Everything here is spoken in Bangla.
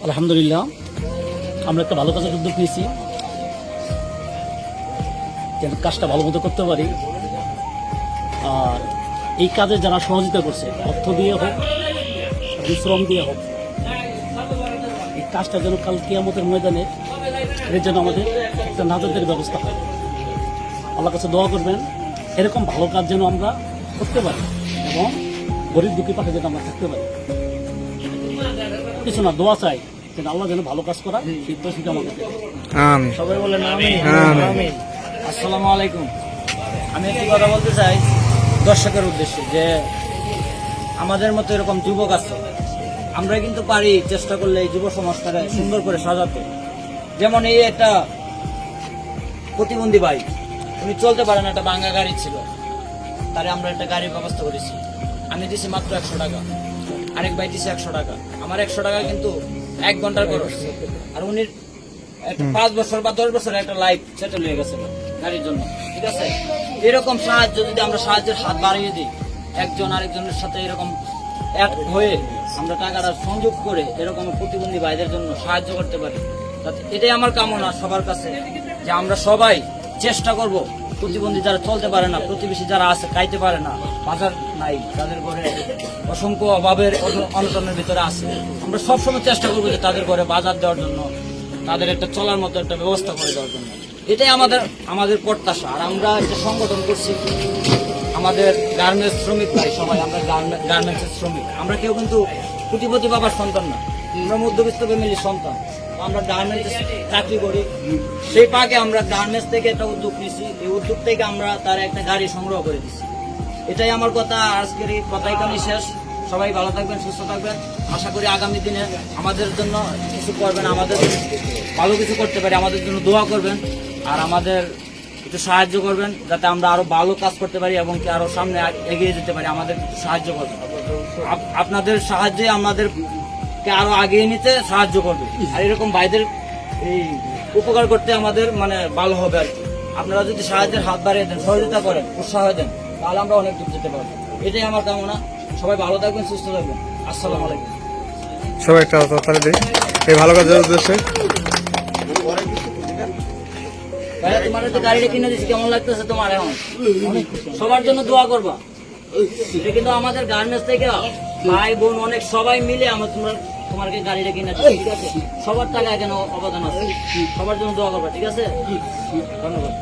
আলহামদুলিল্লাহ, আমরা একটা ভালো কাজের উদ্যোগ নিয়েছি, যেন কাজটা ভালো মতো করতে পারি। আর এই কাজে যারা সহযোগিতা করছে, অর্থ দিয়ে হোক, পরিশ্রম দিয়ে হোক, এই কাজটা যেন কাল কিয়ামতের ময়দানে এর জন্য আমাদের একটা নাজাতের ব্যবস্থা হয়। আল্লাহর কাছে দোয়া করবেন এরকম ভালো কাজ যেন আমরা করতে পারি এবং গরিব দুঃখী পাশে যেন আমরা থাকতে পারি। কিছু না, দোয়া চাই যেন আল্লাহ যেন ভালো কাজ করা সেই তৌফিক আমাদের দেয়। সবাই বলেন আমিন। আসসালামু আলাইকুম। আমি একটি কথা বলতে চাই দর্শকের উদ্দেশ্যে, যে আমাদের মতো এরকম যুবক আছে, আমরা কিন্তু পারি চেষ্টা করলে এই যুব সমাজটাকে সুন্দর করে সাজাতে। যেমন এই একটা প্রতিবন্ধী ভাই, উনি চলতে পারেন, একটা ভাঙা গাড়ি ছিল, তারে আমরা একটা গাড়ির ব্যবস্থা করেছি। আমি দিছি মাত্র 100 টাকা, আরেক ভাই দিছে 100 টাকা। আমার 100 টাকা কিন্তু 1 ঘন্টার খরচ, আর উনি 5 বছর বা 10 বছর একটা লাইফ সেটেল হয়ে গেছে গাড়ির জন্য। ঠিক আছে, এরকম সাহায্য যদি আমরা সাহায্যের হাত বাড়িয়ে দিই, একজন আরেকজনের সাথে এরকম এক হয়ে আমরা টাকাটা সংযোগ করে এরকম প্রতিবন্ধী ভাইদের জন্য সাহায্য করতে পারি। এটাই আমার কামনা সবার কাছে, যে আমরা সবাই চেষ্টা করব প্রতিবন্ধী যারা চলতে পারে না, প্রতিবেশী যারা আছে খাইতে পারে না, বাজার নাই, তাদের ঘরে অসংখ্য অভাবের অনটনের ভিতরে আছে, আমরা সবসময় চেষ্টা করবো যে তাদের ঘরে বাজার দেওয়ার জন্য, তাদের একটা চলার মতো একটা ব্যবস্থা করে দেওয়ার জন্য। এটাই আমাদের প্রত্যাশা। আর আমরা একটা সংগঠন করছি, আমাদের গার্মেন্টস শ্রমিক ভাই সবাই, আমরা গার্মেন্টসের শ্রমিক। আমরা কেউ কিন্তু কোটিপতি বাবার সন্তান না, আমরা মধ্যবিত্ত ফ্যামিলির সন্তান। আমরা গার্মেন্টস চাকরি করি, সেই পাকে আমরা গার্মেন্টস থেকে একটা উদ্যোগ নিয়েছি। এই উদ্যোগ থেকে আমরা তার একটা গাড়ি সংগ্রহ করে দিচ্ছি। এটাই আমার কথা। আজকের এই কথাই আমি শেষ। সবাই ভালো থাকবেন, সুস্থ থাকবেন। আশা করি আগামী দিনে আমাদের জন্য কিছু করবেন, আমাদের ভালো কিছু করতে পারি, আমাদের জন্য দোয়া করবেন, আর আমাদের একটু সাহায্য করবেন যাতে আমরা আরো ভালো কাজ করতে পারি এবং কি আরো সামনে এগিয়ে যেতে পারি। আমাদের একটু সাহায্য করবেন, আপনাদের সাহায্যে আমাদেরকে আরো আগিয়ে নিতে সাহায্য করবে। আর এরকম ভাইদের এই উপকার করতে আমাদের মানে ভালো হবে আর কি। আপনারা যদি সাহায্যের হাত বাড়িয়ে দেন, সহযোগিতা করেন, উৎসাহ দেন, তাহলে আমরা অনেক দূর যেতে পারবো। এটাই আমার কামনা। সবাই ভালো থাকবেন, সুস্থ থাকবেন। আসসালামু আলাইকুম। সবাই একটা তাহলে দিই এই ভালো কাজের উদ্দেশ্যে। ভাইয়া, তোমার তো গাড়িটা কিনে দিচ্ছি, কেমন লাগতেছে তোমার? এখন সবার জন্য দোয়া করবা। এটা কিন্তু আমাদের গার্মেন্টস থেকে ভাই বোন অনেক সবাই মিলে আমরা তোমাকে গাড়িটা কিনে দিচ্ছি। ঠিক আছে, সবার টাকা এখানে অবদান আছে, সবার জন্য দোয়া করবা। ঠিক আছে, ধন্যবাদ।